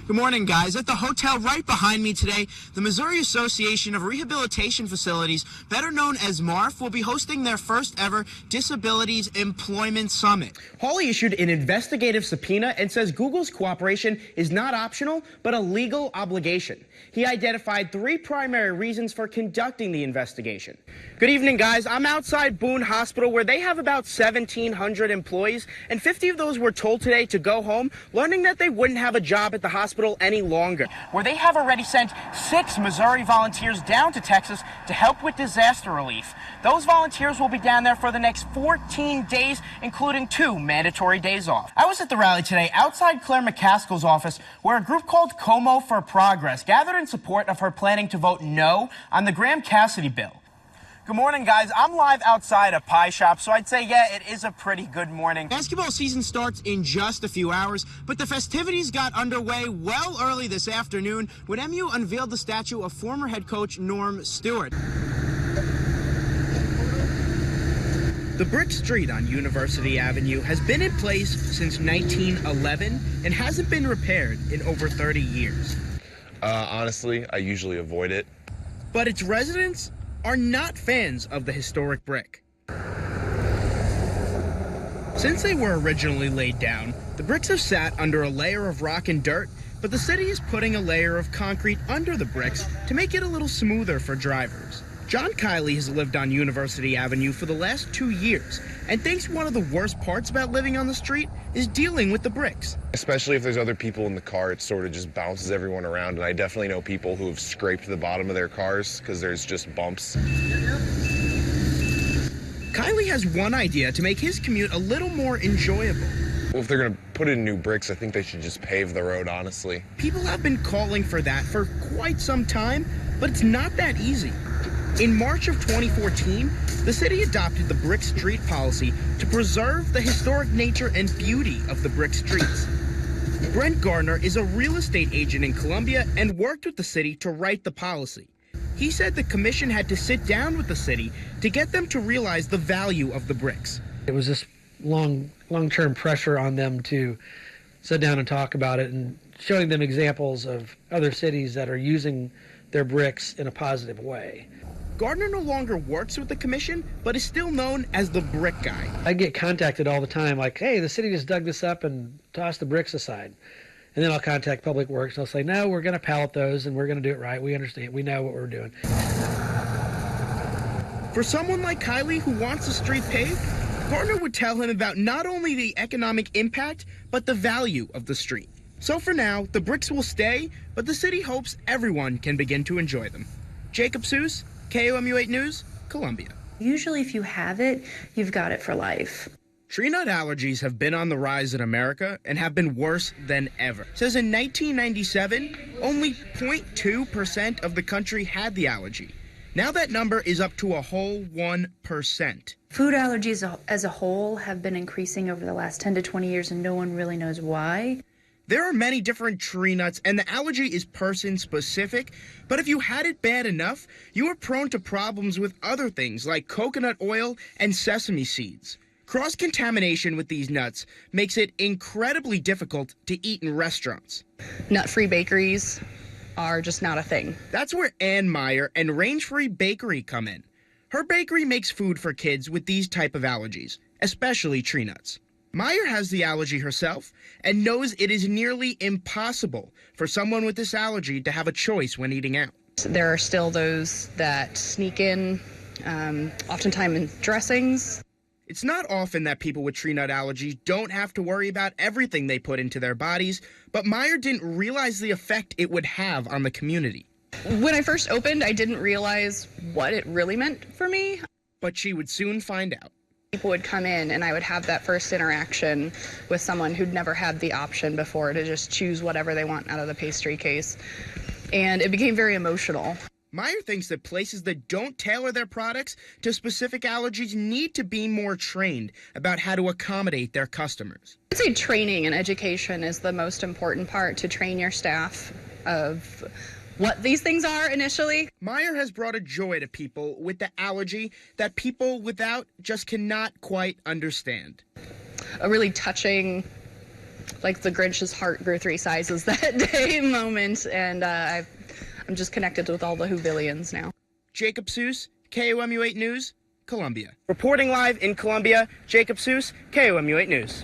Good morning, guys. At the hotel right behind me today, the Missouri Association of Rehabilitation Facilities, better known as MARF, will be hosting their first ever Disabilities Employment Summit. Hawley issued an investigative subpoena and says Google's cooperation is not optional, but a legal obligation. He identified 3 primary reasons for conducting the investigation. Good evening, guys. I'm outside Boone Hospital, where they have about 1,700 employees, and 50 of those were told today to go home, learning that they wouldn't have a job at the hospital any longer, where they have already sent 6 Missouri volunteers down to Texas to help with disaster relief. Those volunteers will be down there for the next 14 days, including 2 mandatory days off. I was at the rally today outside Claire McCaskill's office, where a group called Como for Progress gathered in support of her planning to vote no on the Graham-Cassidy bill. Good morning, guys. I'm live outside a pie shop, so I'd say, yeah, it is a pretty good morning. Basketball season starts in just a few hours, but the festivities got underway well early this afternoon when MU unveiled the statue of former head coach Norm Stewart. The brick street on University Avenue has been in place since 1911 and hasn't been repaired in over 30 years. Honestly, I usually avoid it. But its residents are not fans of the historic brick. Since they were originally laid down, the bricks have sat under a layer of rock and dirt, but the city is putting a layer of concrete under the bricks to make it a little smoother for drivers. John Kiley has lived on University Avenue for the last 2 years and thinks one of the worst parts about living on the street is dealing with the bricks. Especially if there's other people in the car, it sort of just bounces everyone around, and I definitely know people who have scraped the bottom of their cars because there's just bumps. Kiley has one idea to make his commute a little more enjoyable. Well, if they're going to put in new bricks, I think they should just pave the road, honestly. People have been calling for that for quite some time, but it's not that easy. In March of 2014, the city adopted the brick street policy to preserve the historic nature and beauty of the brick streets. Brent Gardner is a real estate agent in Columbia and worked with the city to write the policy. He said the commission had to sit down with the city to get them to realize the value of the bricks. It was this long-term pressure on them to sit down and talk about it, and showing them examples of other cities that are using their bricks in a positive way. Gardner no longer works with the commission, but is still known as the brick guy. I get contacted all the time, like, hey, the city just dug this up and tossed the bricks aside. And then I'll contact Public Works, and they'll say, no, we're going to pallet those, and we're going to do it right. We understand. We know what we're doing. For someone like Kiley who wants the street paved, Gardner would tell him about not only the economic impact, but the value of the street. So for now, the bricks will stay, but the city hopes everyone can begin to enjoy them. Jacob Seus, KOMU 8 News, Columbia. Usually if you have it, you've got it for life. Tree nut allergies have been on the rise in America and have been worse than ever. It says in 1997, only 0.2% of the country had the allergy. Now that number is up to a whole 1%. Food allergies as a whole have been increasing over the last 10 to 20 years, and no one really knows why. There are many different tree nuts, and the allergy is person-specific, but if you had it bad enough, you are prone to problems with other things like coconut oil and sesame seeds. Cross-contamination with these nuts makes it incredibly difficult to eat in restaurants. Nut-free bakeries are just not a thing. That's where Ann Meyer and Range Free Bakery come in. Her bakery makes food for kids with these type of allergies, especially tree nuts. Meyer has the allergy herself and knows it is nearly impossible for someone with this allergy to have a choice when eating out. There are still those that sneak in, oftentimes in dressings. It's not often that people with tree nut allergies don't have to worry about everything they put into their bodies, but Meyer didn't realize the effect it would have on the community. When I first opened, I didn't realize what it really meant for me. But she would soon find out. People would come in and I would have that first interaction with someone who'd never had the option before to just choose whatever they want out of the pastry case. And it became very emotional. Meyer thinks that places that don't tailor their products to specific allergies need to be more trained about how to accommodate their customers. I'd say training and education is the most important part, to train your staff of what these things are initially. Meyer has brought a joy to people with the allergy that people without just cannot quite understand. A really touching like the Grinch's heart grew 3 sizes that day moment, and I'm just connected with all the Whovillians now. Jacob Seus, KOMU 8 News, Columbia. Reporting live in Columbia, Jacob Seus, KOMU 8 News.